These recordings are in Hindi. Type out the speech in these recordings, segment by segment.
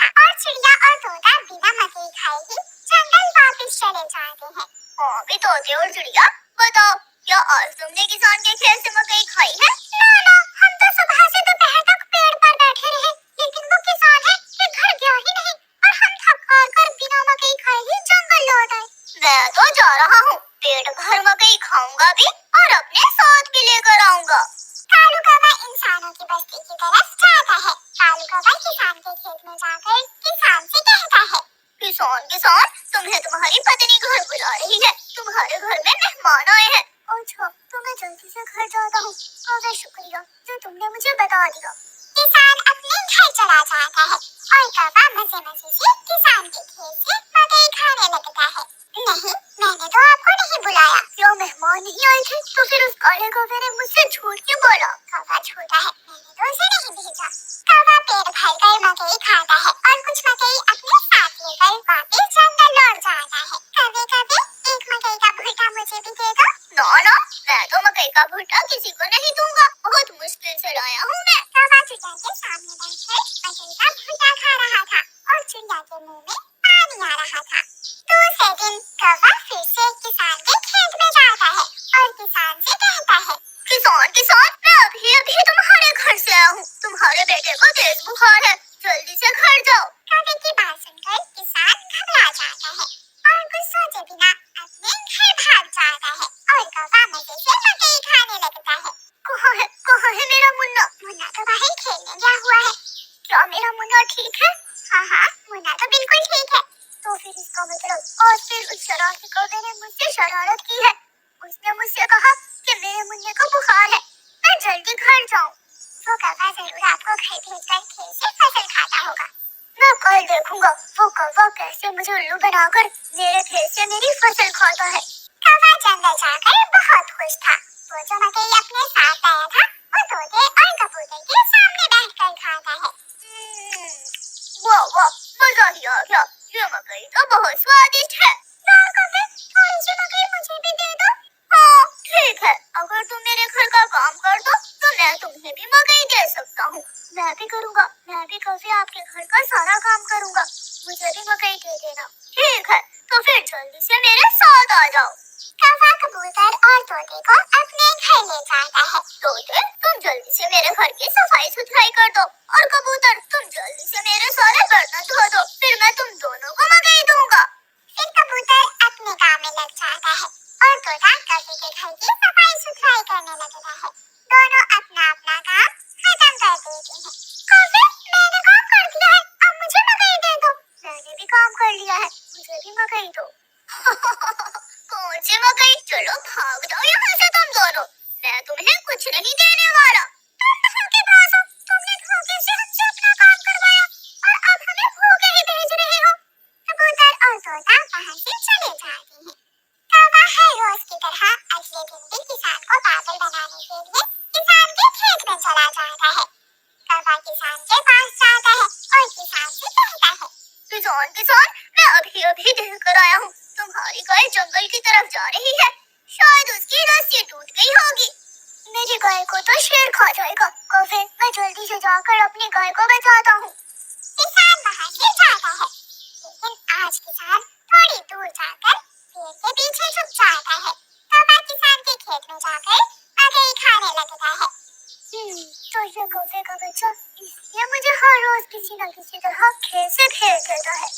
और चिड़िया और तोता बिना मकई खाए ही जंगल वापस चले जाते हैं। हाँ भी तोते और चिड़िया, बताओ क्या आज तुमने किसान के खेत से मकई खाई है? ना, हम तो सुबह से दोपहर तक पेड़ पर बैठे रहे, लेकिन वो किसान है कि घर गया ही नहीं और हम थक हार कर बिना मकई खाए ही जंगल लौट आए। मैं तो जा रहा हूँ, पेट भर मकई खाऊंगा भी और अपने साथ भी लेकर आऊंगा। कालू कौवा इंसानों की बस्ती की तरफ जाता है। कालू कौवा किसान के खेत में जाकर किसान से कहता है, किसान, तुम्हें तुम्हारी पत्नी घर बुला रही है, तुम्हारे घर में मेहमान आए हैं। अच्छा, तो मैं जल्दी से घर जाता हूँ। कौवा शुक्रिया जो तुमने मुझे बता दिया। किसान अपने घर चला जाता है और कौवा मजे मजे से किसान के खेत से मकई खाने लगता है। नहीं, मैंने तो आपको नहीं बुलाया। क्यों मेहमान नहीं आए थे? तो फिर उस काले कौवे ने मुझसे झूठ क्यों बोला? कौवा छोटा है, मैंने तो उसे नहीं भेजा। कौवा पेट भरकर मकई खाता है और कुछ मकई अपने साथ लेकर वापस जंगल लौट जाता है। कौवे कौवे, एक मकई का भुट्टा मुझे भी दे दो। ना, मैं तो मकई का भुट्टा किसी को नहीं दूंगा, बहुत मुश्किल से लाया हूँ मैं। कौवा चिड़िया के सामने बैठकर मकई का भुट्टा खा रहा था और चिड़िया के मुंह में पानी आ रहा था। दूसरे दिन कौवा फिर से किसान के खेत में जाता है और किसान से कहता है, किसान, मैं अभी तुम्हारे घर से आया हूँ, तुम्हारे बेटे को तेज बुखार है, जल्दी से घर जाओ। कौवे की बात सुनकर किसान घबरा जाता है और कुछ सोचे बिना अपने घर भाग जाता है और कौवा मजे से मकई खाने लगता है। कहाँ है मेरा मुन्ना? मुन्ना तो बाहर खेलने गया हुआ है। क्या मेरा मुन्ना ठीक है? हाँ, मुन्ना तो बिल्कुल ठीक है। तो फिर इसका मतलब आज फिर उस शरारती कौवे ने मुझसे शरारत की है। उसने मुझसे कहा कि मेरे मुन्ने को बुखार है, मैं जल्दी घर जाऊँ। वो कौवा जरूर आपको घर भेजकर खेत से फसल खाता होगा। मैं कल देखूंगा वो कौवा कैसे मुझे उल्लू बनाकर मेरे खेत से मेरी फसल खाता है। कौवा जंगल जाकर बहुत खुश था। वो जो मकई अपने साथ लाया था वो तोते और कबूतर के सामने बैठकर खाता है। वाह, मजा ही आ गया, ये मकई तो बहुत स्वादिष्ट है। थोड़ी सी मकई मुझे भी दे दो। हाँ ठीक है, अगर तुम मेरे घर का काम कर दो तो मैं तुम्हें भी मकई दे सकता हूँ। मैं भी करूँगा, मैं भी कभी आपके घर का सारा काम करूँगा, मुझे भी मकई दे देना। ठीक है, तो फिर जल्दी से मेरे साथ आ जाओ। कौवा कबूतर और तोते को अपने घर ले जाता है। तोते, तुम जल्दी से मेरे घर की सफाई सुथराई कर दो और कबूतर तुम जल्दी से मेरे सारे बर्तन धो दो, फिर मैं तुम दोनों को मकई दूंगा। फिर कबूतर अपने काम में लग जाता है और तोता कौवे के घर की सफाई सुथराई करने लगता है। दोनों अपना अपना काम खत्म कर देते हैं। कौवे, मैंने काम कर दिया है, अब मुझे मकई दे दो। मैंने भी काम कर लिया है, मुझे भी मकई दो। कौन सी मकई? चलो भाग जाओ यहाँ से तुम दोनों, मैं तुम्हें कुछ नहीं देने वाला। तुम धोखेबाज हो, तुमने धोखे से हमसे अपना काम करवाया और अब हमें भूखे ही भेज रहे हो। कबूतर और तोता वहाँ से चले जाते हैं। कौवा हर रोज की तरह अगले दिन भी किसान को पागल बनाने के लिए किसान के खेत में चला जाता है। कौवा किसान के पास जाता है और किसान से कहता है, किसान, मैं अभी देख कर आया हूँ, तुम्हारी गाय जंगल की तरफ जा रही है, शायद उसकी रस्सी टूट गई होगी। मेरी गाय को तो शेर खा जाएगा। कौवे, मैं जल्दी से जाकर अपनी गाय को बचाता हूँ। किसान वहाँ से जाता है, लेकिन आज किसान थोड़ी दूर जाकर पेड़ के पीछे छुप जाता है। कौवा किसान के खेत में जाकर मकई खाने लगता है। तो ये कौवे का बच्चा इसलिए मुझे हर रोज किसी न किसी तरह खेत से खेल देता है।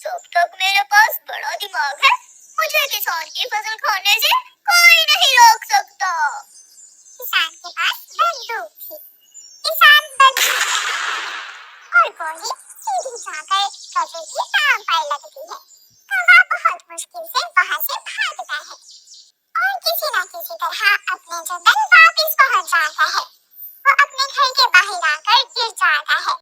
जब तक मेरे पास बड़ा दिमाग है, मुझे किसान की फसल खाने से कोई नहीं रोक सकता। किसान के पास बंदूक थी। किसान और गोली सीधी जाकर कौवे की टांग पर लगती है। कौवा बहुत मुश्किल से वहाँ से भागता है और किसी न किसी तरह अपने जंगल वापस पहुँच जाता है।